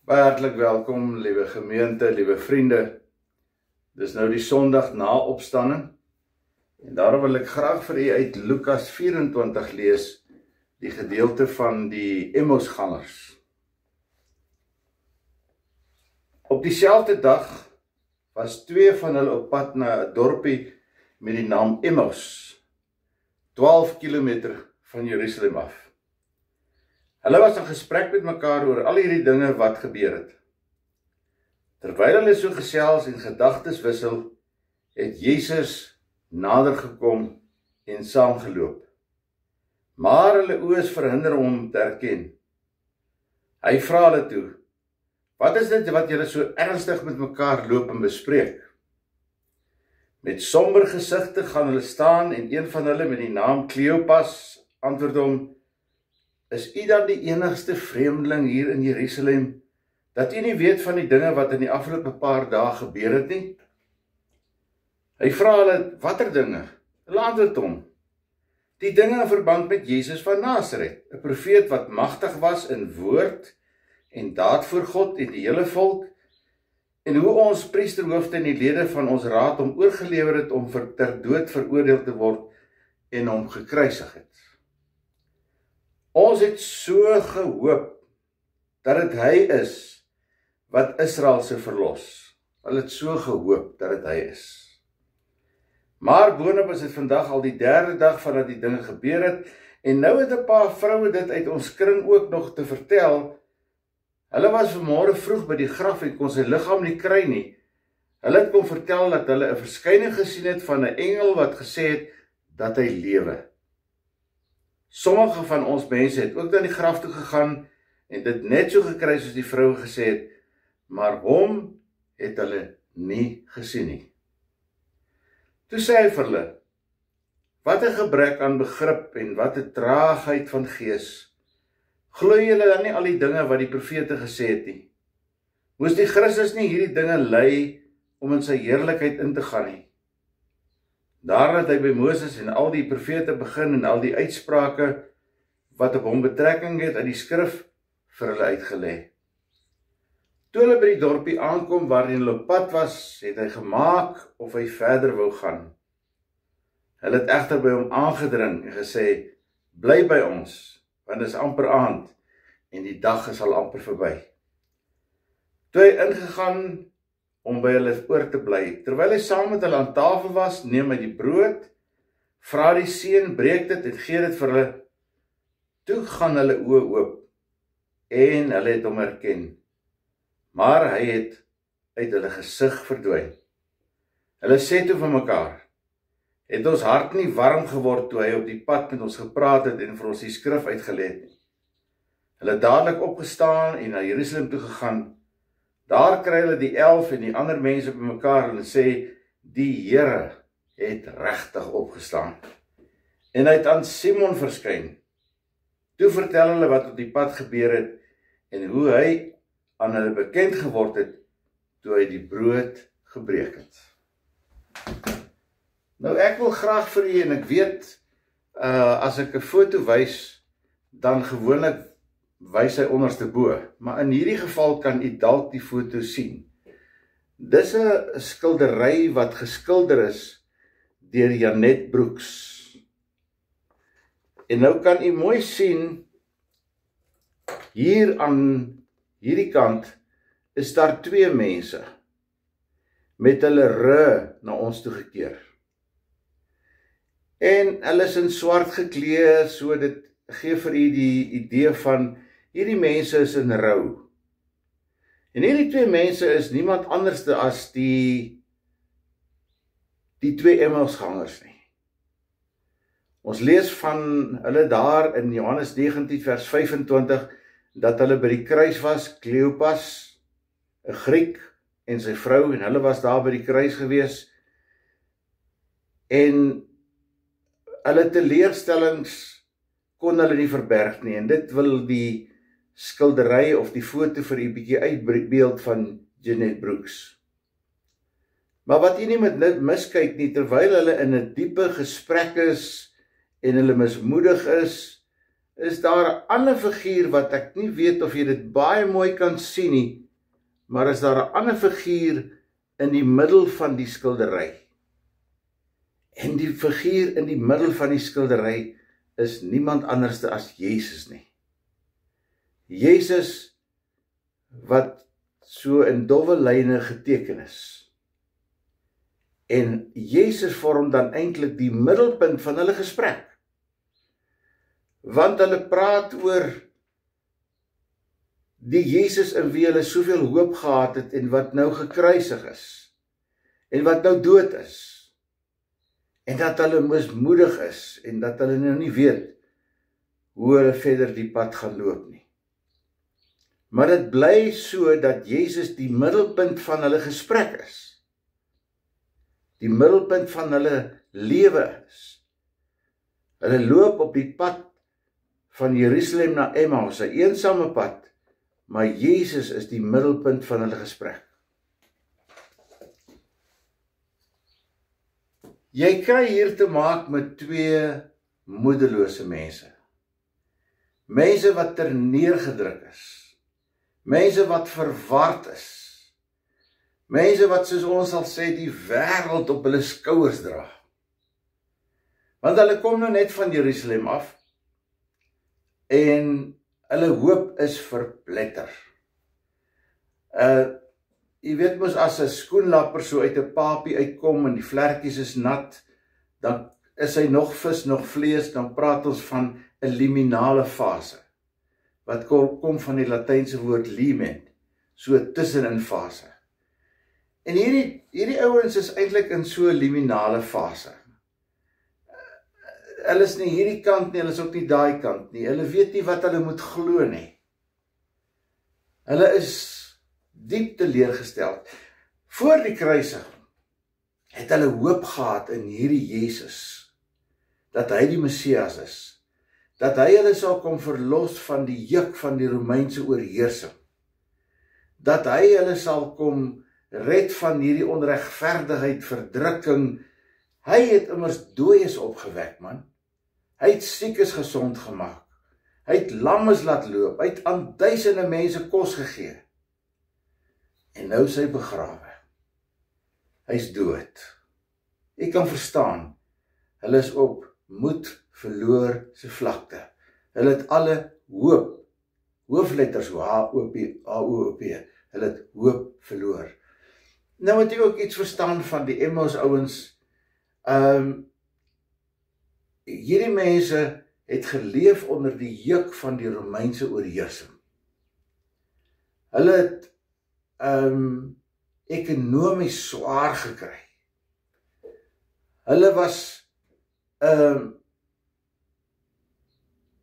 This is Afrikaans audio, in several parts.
Baie hartlik welkom, liewe gemeente, liewe vriende. Dis nou die Sondag na opstanding. En daarom wil ek graag vir u uit Lukas 24 lees, die gedeelte van die Emmausgangers. Op dieselfde dag was twee van hulle op pad na 'n dorpie met die naam Emmaus, 12 kilometer van Jerusalem af. Hulle was in gesprek met mekaar oor al hierdie dinge wat gebeur het. Terwyl hulle so gesels en gedagtes wissel, het Jesus nader gekom en saamgeloop. Maar hulle oë is verhinder om hom te herken. Hy vra hulle toe: "Wat is dit wat julle so ernstig met mekaar loop en bespreek?" Met somber gesigte gaan hulle staan en een van hulle met die naam Kleopas antwoord hom: "Is u dan die enigste vreemdeling hier in Jerusalem, dat u nie weet van die dinge wat in die afgelope paar dae gebeur het nie?" Hy vra hulle: "Watter dinge?" Hulle antwoord hom: "Die dinge in verband met Jesus van Nasaret, 'n profeet wat magtig was in woord en daad voor God en die hele volk, en hoe ons priesterhoofde en die lede van ons raad hom oorgelewer het om ter dood veroordeel te word en hom gekruisig het. Ons het so gehoop dat dit hy is wat Israel se verlos. Hulle het so gehoop dat dit hy is. Maar boonop is dit vandag al die 3de dag vandat die dinge gebeur het, en nou het 'n paar vroue dit uit ons kring ook nog te vertel. Hulle was vanmôre vroeg by die graf en kon sy liggaam nie kry nie. Hulle het kom vertel dat hulle 'n verskyning gesien het van 'n engel wat gesê het dat hy lewe. Sommige van ons mense het ook na die graf toe gegaan en dit net so gekry soos die vroue gesê het, maar hom het hulle nie gesien nie. Toe sê hy vir hulle: "Wat 'n gebrek aan begrip en wat 'n traagheid van gees. Glo julle dan nie al die dinge wat die profete gesê het nie? Moes die Christus nie hierdie dinge ly om in sy heerlikheid in te gaan nie?" Daarna het hy by Moses en al die profete begin en al die uitsprake wat op hom betrekking het uit die skrif vir hulle uitgelê. Toe hulle by die dorpie aankom waarin hulle op pad was, het hy gemaak of hy verder wou gaan. Hulle het egter by hom aangedring en gesê: "Bly by ons, want dit is amper aand en die dag is al amper verby." Toe hy ingegaan om by hulle oor te bly, terwyl hy saam met hulle aan tafel was, neem hy die brood, vra die seun, breek dit en gee dit vir hulle. Toe gaan hulle oë oop en hulle het hom herken, maar hy het uit hulle gesig verdwyn. Hulle sê toe vir mekaar: "Het ons hart nie warm geword toe hy op die pad met ons gepraat het en vir ons die skrif uitgelê het nie?" Hulle het dadelik opgestaan en na Jerusalem toe gegaan. Daar kry hulle die 11 en die ander mense bymekaar en hulle sê: "Die Here het regtig opgestaan en hy het aan Simon verskyn." Toe vertel hulle wat op die pad gebeur het en hoe hy aan hulle bekend geword het toe hy die brood gebreek het. Nou ek wil graag vir u, en ek weet as ek 'n foto wys, dan gewoonlik wys hy onderste bo, maar in hierdie geval kan u dalk die foto sien. Dis 'n skildery wat geskilder is deur Janet Brooks. En nou kan u mooi sien, hier aan hierdie kant is daar twee mense met hulle rug na ons toe gekeer. En hulle is in swart geklee, so dit gee vir u die idee van hierdie mense is in rou. En hierdie twee mense is niemand anders as die twee Emmausgangers nie. Ons lees van hulle daar in Johannes 19 vers 25, dat hulle by die kruis was, Kleopas, 'n Griek, en sy vrou, en hulle was daar by die kruis gewees. En hulle teleurstellings kon hulle nie verberg nie, en dit wil die skildery of die foto vir u bietjie uitbeeld van Janet Brooks. Maar wat jy nie met miskyk nie, terwyl hulle in 'n diepe gesprek is, en hulle mismoedig is, is daar 'n ander figuur wat ek nie weet of jy dit baie mooi kan sien nie, maar is daar 'n ander figuur in die middel van die skildery. En die figuur in die middel van die skildery is niemand anders as Jesus nie. Jesus wat so in dowwe lyne geteken is. En Jesus vorm dan eintlik die middelpunt van hulle gesprek. Want hulle praat oor die Jesus in wie hulle soveel hoop gehad het en wat nou gekruisig is. En wat nou dood is. En dat hulle mismoedig is en dat hulle nou nie weet hoe hulle verder die pad gaan loop nie. Maar dit bly so dat Jesus die middelpunt van hulle gesprek is. Die middelpunt van hulle lewe is. Hulle loop op die pad van Jerusalem na Emmaus, 'n eensame pad, maar Jesus is die middelpunt van hulle gesprek. Jy kry hier te maak met twee moedelose mense. Mense wat terneergedruk is. Mense wat verward is. Mense wat, soos ons sal sê, die wêreld op hulle skouers dra. Want hulle kom nou net van Jerusalem af en hulle hoop is verpletter. Jy weet mos, as 'n skoenlapper so uit 'n papie uitkom en die vlekkies is nat, dan is hy nog vis, nog vlees, dan praat ons van 'n liminale fase. Wat kom van die Latynse woord limen, so tussenin fase. En hierdie ouens is eintlik in so 'n liminale fase. Hulle is nie hierdie kant nie, hulle is ook nie daai kant nie. Hulle weet nie wat hulle moet glo nie. Hulle is diep teleurgestel. Voor die kruisiging het hulle hoop gehad in hierdie Jesus, dat hy die Messias is, dat hy hulle sal kom verlos van die juk van die Romeinse oorheersing, dat hy hulle sal kom red van hierdie onregverdigheid, verdrukking. Hy het immers dooies opgewek, man. Hy het siekes gesond gemaak. Hy het lammes laat loop. Hy het aan duisende mense kos gegee. En nou is hy begrawe. Hy's dood. Jy kan verstaan, hulle is op moed verloor se vlakte. Hulle het alle hoop, hoofletters H-O-P, hulle het hoop verloor. Nou moet jy ook iets verstaan van die Emmaus ouens. Hierdie mense het geleef onder die juk van die Romeinse oorheersing. Hulle het ekonomies swaar gekry. Hulle was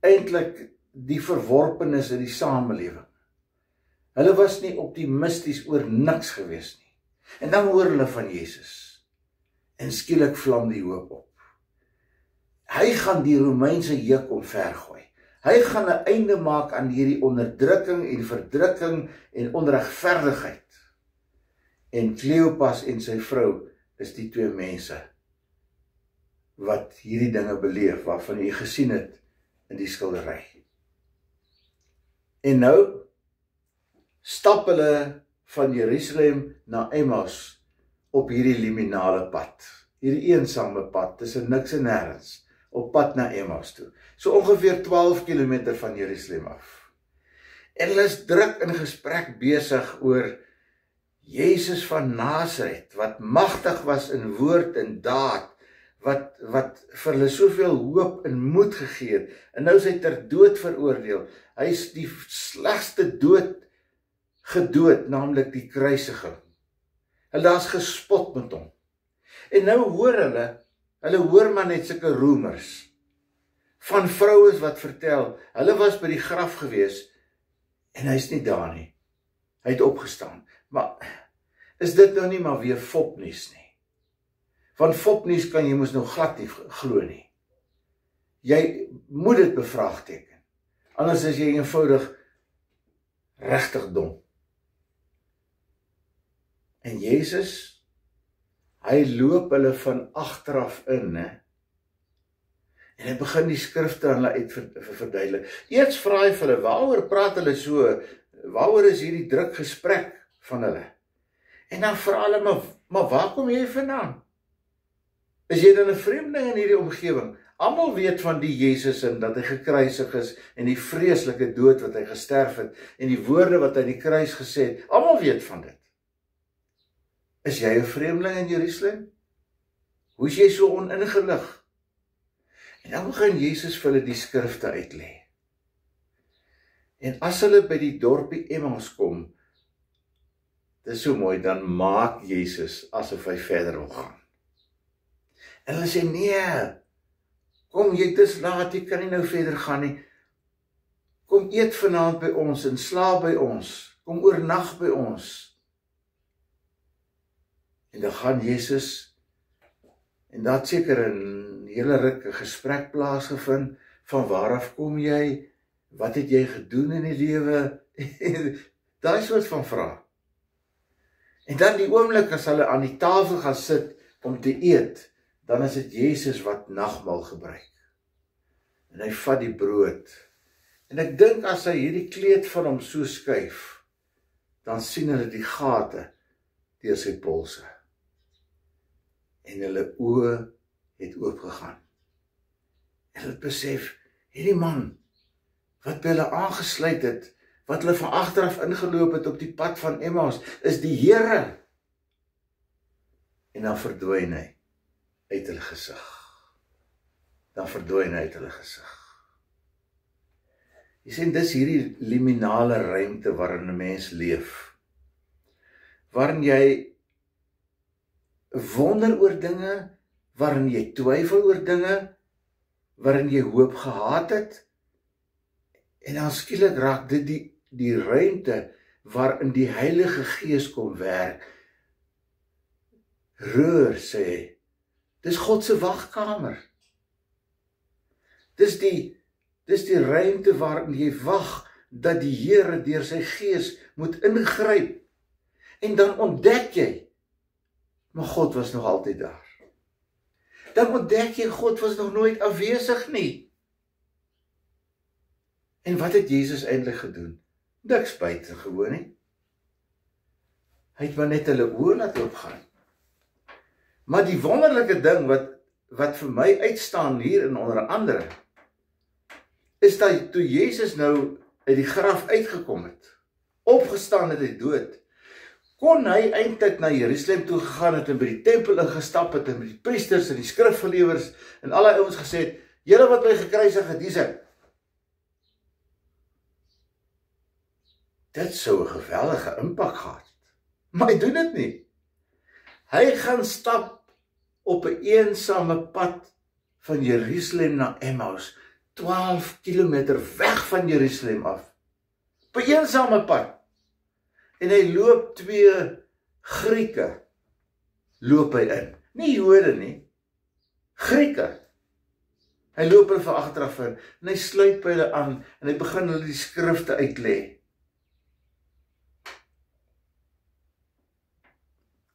eintlik die verworpenes in die samelewing. Hulle was nie optimisties oor niks gewees nie. En dan hoor hulle van Jesus. En skielik vlam die hoop op. Hy gaan die Romeinse juk omvergooi. Hy gaan 'n einde maak aan hierdie onderdrukking en verdrukking en onregverdigheid. En Kleopas en sy vrou is die twee mense wat hierdie dinge beleef, waarvan jy gesien het in die skildery. En nou stap hulle van Jerusalem na Emmaus op hierdie liminale pad. Hierdie eensame pad tussen niks en nêrens, op pad na Emmaus toe. So ongeveer 12 kilometer van Jerusalem af. En hulle is druk in gesprek besig oor Jesus van Nasaret, wat magtig was in woord en daad, wat vir hulle soveel hoop en moed gegee het, en nou is hy ter dood veroordeel. Hy is die slegste dood gedood, naamlik die kruisiging. Hulle daar's gespot met hom. En nou hoor hulle hoor maar net sulke roemers, van vrouens wat vertel, hulle was by die graf gewees, en hy's nie daar nie. Hy het opgestaan. Maar is dit nou nie maar weer fopnuus nie? Van fopnuus kan jy mos nou glad nie glo nie. Jy moet dit bevraagteken. Anders is jy eenvoudig regtig dom. En Jesus, hy loop hulle van agteraf in, hè? En hy begin die skrifte aan hulle verduidelik. Eers vra hy vir hulle, waaroor praat hulle so? Waaroor is hierdie druk gesprek van hulle? En dan vra hulle, maar waar kom jy vandaan? Is jy dan 'n vreemdeling in hierdie omgewing? Almal weet van die Jesus en dat hy gekruisig is en die vreeslike dood wat hy gesterf het en die woorde wat hy aan die kruis gesê het. Almal weet van dit. Is jy 'n vreemdeling in Jerusalem? Hoe is jy so oningelig? En dan begin Jesus vir hulle die skrifte uitlê. En as hulle by die dorpie Emmaus kom, dit is so mooi, dan maak Jesus asof hy verder wil gaan. En hulle sê, nee, kom, jy dis laat, jy kan nie nou verder gaan nie. Kom eet vanaand by ons en slaap by ons. Kom oornag by ons. En dan gaan Jesus, en dat seker 'n hele ruk 'n gesprek plaasgevind, van waar af kom jy, wat het jy gedoen in die lewe, daai soort van vrae. En dan die oomblik as hulle aan die tafel gaan sit om te eet, dan is dit Jesus wat nagmaal gebruik. En hy vat die brood. En ek dink as hy hierdie kleed van hom so skuif, dan sien hulle die gate deur sy polse. En hulle oë het oopgegaan. En hulle besef, hierdie man, wat by hulle aangesluit het, wat hulle van agteraf ingeloop het op die pad van Emmaus, is die Here. En dan verdwyn hy uit hulle gesig. Dan verdwyn hy uit hulle gesig. Jy sien, dis hierdie liminale ruimte waarin 'n mens leef. Waarin jy wonder oor dinge, waarin jy twyfel oor dinge, waarin jy hoop gehad het, en dan skielik raak dit die ruimte waarin die Heilige Gees kom werk. Roer, sê hy, dis God se wagkamer. Dis die ruimte waarin jy wag dat die Here deur sy Gees moet ingryp. En dan ontdek jy, maar God was nog altyd daar. Dan ontdek jy, God was nog nooit afwesig nie. En wat het Jesus eintlik gedoen? Niks buitengewoon nie. Hy het maar net hulle oë laat oopgaan. Maar die wonderlike ding wat vir my uitstaan hier en onder andere, is dat toe Jesus nou uit die graf uitgekom het, opgestaan het uit dood, kon hy eintlik na Jerusalem toe gegaan het en by die tempel ingestap het en met die priesters en die skrifgeleerders en al die ouens gesê het, julle wat my gekruisig het, hier's ek. Dit sou 'n geweldige impak gehad. Maar hy doen dit nie. Hy gaan stap op 'n eensame pad van Jerusalem na Emmaus, 12 kilometer weg van Jerusalem af. Op 'n eensame pad. En hy loop 2 Grieke, loop hy in. Nie Jode nie, Grieke. Hy loop hulle van agteraf in, en hy sluit by hulle aan, en hy begin hulle die skrifte uitlê.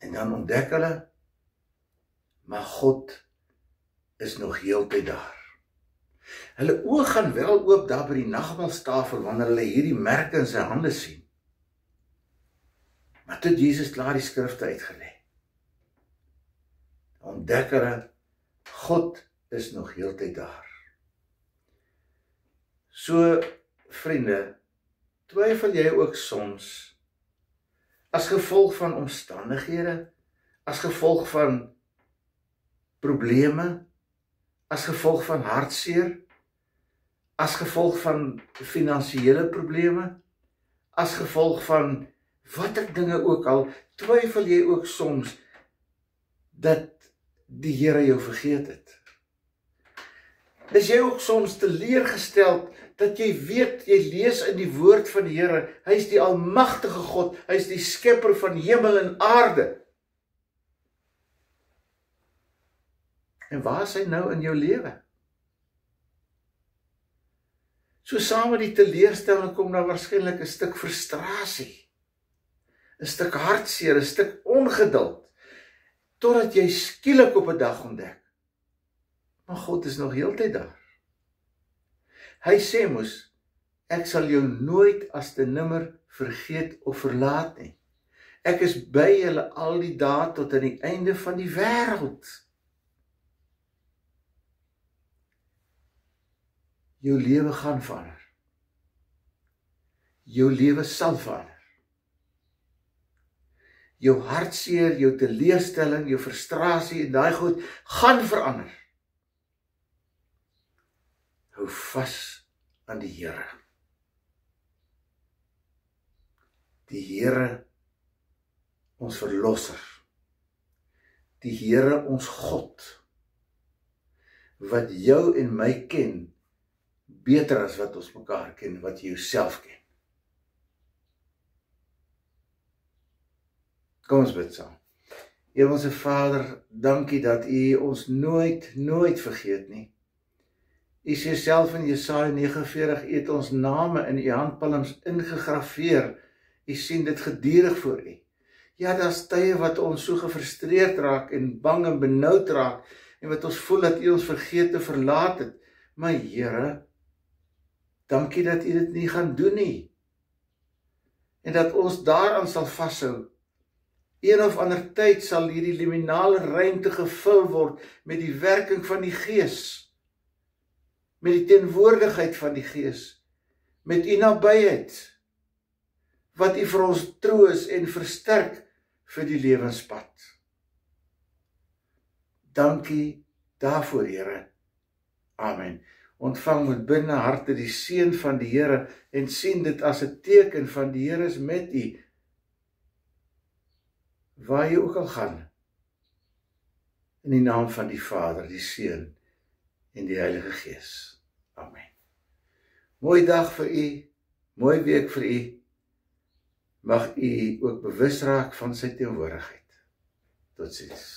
En dan ontdek hulle, maar God is nog heeltyd daar. Hulle oë gaan wel oop daar by die nagmaalstafel, wanneer hulle hierdie merke in sy hande sien. Maar toe Jesus klaar die skrifte uitgelê, ontdek hulle, God is nog heeltyd daar. So, vriende, twyfel jy ook soms, as gevolg van omstandighede, as gevolg van probleme, as gevolg van hartseer, as gevolg van finansiële probleme, as gevolg van watter dinge ook al, twyfel jy ook soms dat die Here jou vergeet het. Is jy ook soms teleurgesteld dat jy weet, jy lees in die woord van die Here, hy is die almagtige God, hy is die skepper van hemel en aarde. En waar is hy nou in jou lewe? So saam met die teleurstelling kom daar waarskynlik 'n stuk frustrasie, 'n stuk hartseer, 'n stuk ongeduld, totdat jy skielik op 'n dag ontdek, Maar God is nog heeltyd daar. Hy sê mos, ek sal jou nooit as te nimmer vergeet of verlaat nie. Ek is by julle al die dae tot aan die einde van die wêreld. Jou lewe gaan verander. Jou lewe sal verander. Jou hartseer, jou teleurstelling, jou frustrasie en daai goed gaan verander. Hou vas aan die Here. Die Here, ons verlosser. Die Here, ons God, wat jou en my ken, beter as wat ons mekaar ken, wat jy jouself ken. Kom ons bid saam. Hemelse Vader, dankie dat U ons nooit vergeet nie. U sê self in Jesaja 49, U het ons name in U handpalms ingegraveer. U sien dit gedurig voor U. Ja, daar's tye wat ons so gefrustreerd raak en bang en benoud raak en wat ons voel dat U ons vergeet te verlaat het. Maar Here, dankie dat U dit nie gaan doen nie. En dat ons daaraan sal vashou. Een of ander tyd sal hierdie liminale ruimte gevul word met die werking van die Gees, met die teenwoordigheid van die Gees, met U nabyheid, wat U vir ons troos en versterk vir die lewenspad. Dankie daarvoor, Here. Amen. Ontvang met binne harte die seën van die Here en sien dit as 'n teken van die Here is met U, waar jy ook al gaan, in die naam van die Vader, die Seun en die Heilige Gees. Amen. Mooi dag vir u, mooi week vir u, mag u ook bewus raak van sy teenwoordigheid. Totsiens.